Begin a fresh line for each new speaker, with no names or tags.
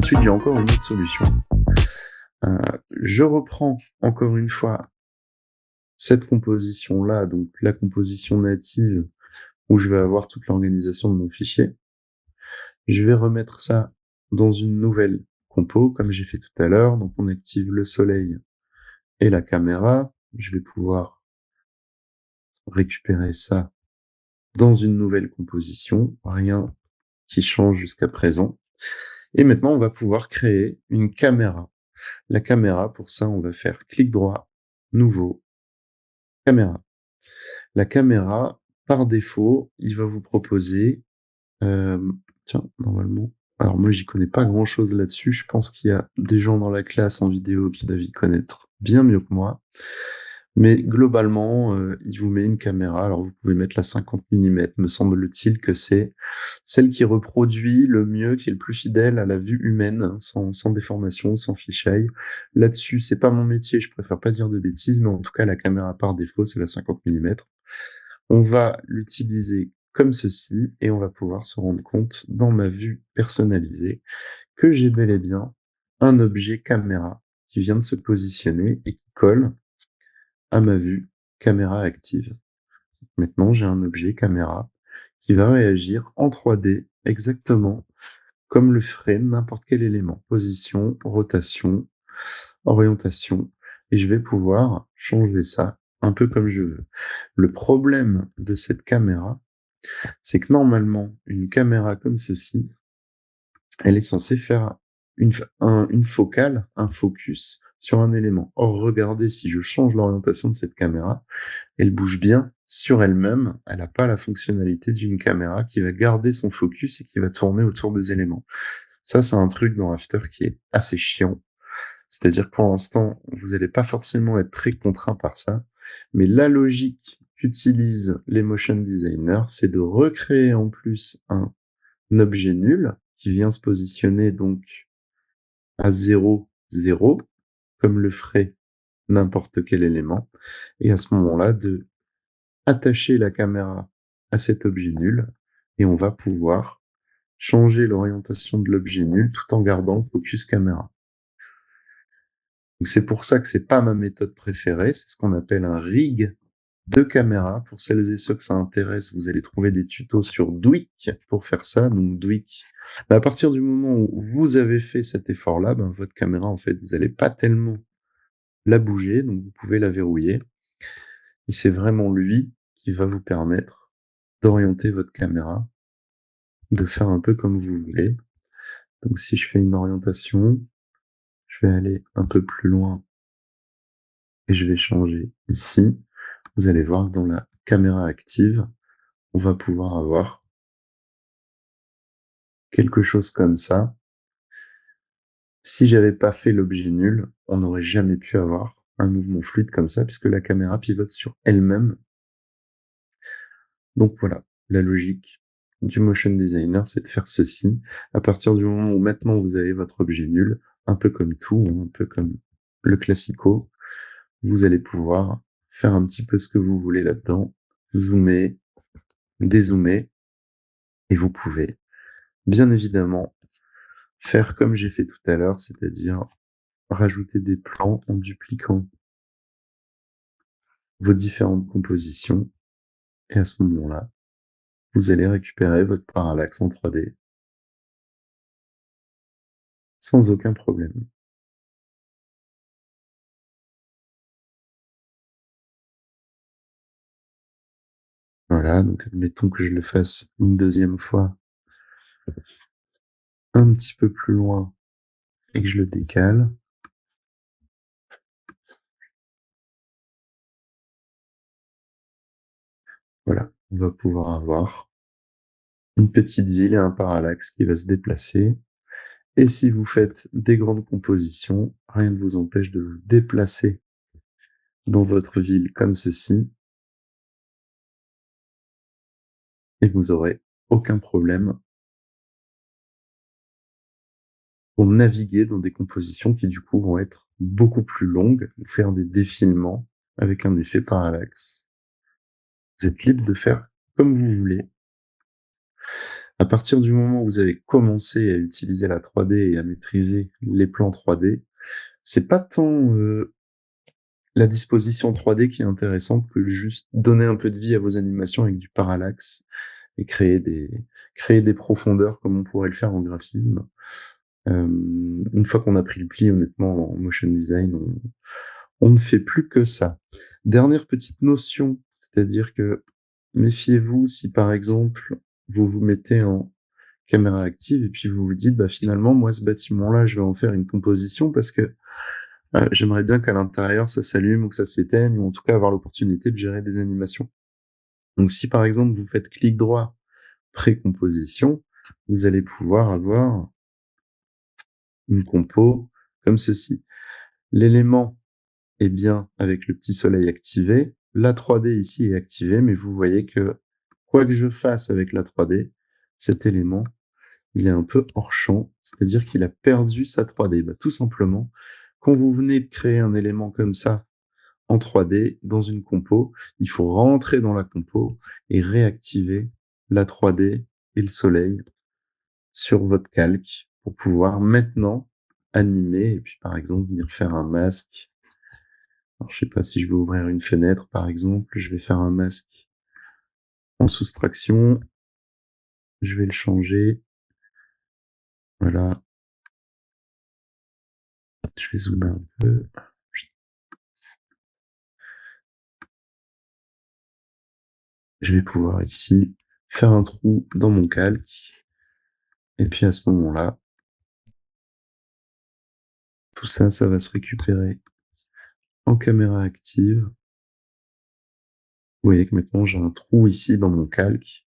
Ensuite, j'ai encore une autre solution. Heu, je reprends encore une fois cette composition-là, donc la composition native où je vais avoir toute l'organisation de mon fichier. Je vais remettre ça dans une nouvelle compo, comme j'ai fait tout à l'heure. Donc on active le soleil et la caméra. Je vais pouvoir récupérer ça dans une nouvelle composition. Rien qui change jusqu'à présent. Et maintenant, on va pouvoir créer une caméra. La caméra, pour ça, on va faire clic droit, nouveau, caméra. La caméra, par défaut, il va vous proposer, tiens, normalement, alors moi, j'y connais pas grand-chose là-dessus. Je pense qu'il y a des gens dans la classe en vidéo qui doivent y connaître bien mieux que moi. Mais globalement, il vous met une caméra. Alors vous pouvez mettre la 50 millimètres. Me semble-t-il que c'est celle qui reproduit le mieux, qui est le plus fidèle à la vue humaine, hein, sans déformation, sans fisheye. Là-dessus, c'est pas mon métier, je préfère pas dire de bêtises, mais en tout cas, la caméra par défaut, c'est la 50 millimètres. On va l'utiliser comme ceci et on va pouvoir se rendre compte dans ma vue personnalisée que j'ai bel et bien un objet caméra qui vient de se positionner et qui colle à ma vue caméra active. Maintenant, j'ai un objet caméra qui va réagir en 3D exactement comme le ferait n'importe quel élément. Position, rotation, orientation. Et je vais pouvoir changer ça un peu comme je veux. Le problème de cette caméra, c'est que normalement, une caméra comme ceci, elle est censée faire une focale, un focus sur un élément. Or, regardez, si je change l'orientation de cette caméra, elle bouge bien sur elle-même. Elle n'a pas la fonctionnalité d'une caméra qui va garder son focus et qui va tourner autour des éléments. Ça, c'est un truc dans After qui est assez chiant. C'est-à-dire que pour l'instant, vous n'allez pas forcément être très contraint par ça. Mais la logique qu'utilisent les motion designers, c'est de recréer en plus un objet nul qui vient se positionner donc à 0, 0, comme le ferait n'importe quel élément. Et à ce moment-là, de attacher la caméra à cet objet nul et on va pouvoir changer l'orientation de l'objet nul tout en gardant le focus caméra. Donc c'est pour ça que c'est pas ma méthode préférée, c'est ce qu'on appelle un rig de caméra. Pour celles et ceux que ça intéresse, vous allez trouver des tutos sur Dwick pour faire ça. Donc Dwick, à partir du moment où vous avez fait cet effort-là, ben, votre caméra, en fait, vous n'allez pas tellement la bouger, donc vous pouvez la verrouiller. Et c'est vraiment lui qui va vous permettre d'orienter votre caméra, de faire un peu comme vous voulez. Donc si je fais une orientation, je vais aller un peu plus loin et je vais changer ici. Vous allez voir que dans la caméra active, on va pouvoir avoir quelque chose comme ça. Si j'avais pas fait l'objet nul, on n'aurait jamais pu avoir un mouvement fluide comme ça puisque la caméra pivote sur elle-même. Donc voilà, la logique du motion designer, c'est de faire ceci. À partir du moment où maintenant vous avez votre objet nul, un peu comme tout, un peu comme le classico, vous allez pouvoir faire un petit peu ce que vous voulez là-dedans, zoomer, dézoomer, et vous pouvez, bien évidemment, faire comme j'ai fait tout à l'heure, c'est-à-dire rajouter des plans en dupliquant vos différentes compositions, et à ce moment-là, vous allez récupérer votre parallaxe en 3D sans aucun problème. Voilà, donc admettons que je le fasse une deuxième fois un petit peu plus loin et que je le décale. Voilà, on va pouvoir avoir une petite ville et un parallaxe qui va se déplacer. Et si vous faites des grandes compositions, rien ne vous empêche de vous déplacer dans votre ville comme ceci, et vous aurez aucun problème pour naviguer dans des compositions qui du coup vont être beaucoup plus longues, ou faire des défilements avec un effet parallaxe. Vous êtes libre de faire comme vous voulez. À partir du moment où vous avez commencé à utiliser la 3D et à maîtriser les plans 3D, c'est pas tant, la disposition 3D qui est intéressante que juste donner un peu de vie à vos animations avec du parallaxe et créer des profondeurs comme on pourrait le faire en graphisme. Une fois qu'on a pris le pli, honnêtement, en motion design, on ne fait plus que ça. Dernière petite notion, c'est-à-dire que méfiez-vous si, par exemple, vous vous mettez en caméra active et puis vous vous dites: «Bah, finalement, moi, ce bâtiment-là, je vais en faire une composition parce que, j'aimerais bien qu'à l'intérieur, ça s'allume ou que ça s'éteigne ou en tout cas avoir l'opportunité de gérer des animations». Donc si, par exemple, vous faites clic droit, pré-composition, vous allez pouvoir avoir une compo comme ceci. L'élément est bien avec le petit soleil activé. La 3D ici est activée, mais vous voyez que quoi que je fasse avec la 3D, cet élément, il est un peu hors champ, c'est-à-dire qu'il a perdu sa 3D. Bah, tout simplement, quand vous venez de créer un élément comme ça en 3D dans une compo, il faut rentrer dans la compo et réactiver la 3D et le soleil sur votre calque pour pouvoir maintenant animer et puis, par exemple, venir faire un masque. Alors, je sais pas si je vais ouvrir une fenêtre, par exemple, je vais faire un masque en soustraction, je vais le changer, voilà, je vais zoomer un peu. Je vais pouvoir ici faire un trou dans mon calque et puis à ce moment-là, tout ça, ça va se récupérer en caméra active. Vous voyez que maintenant j'ai un trou ici dans mon calque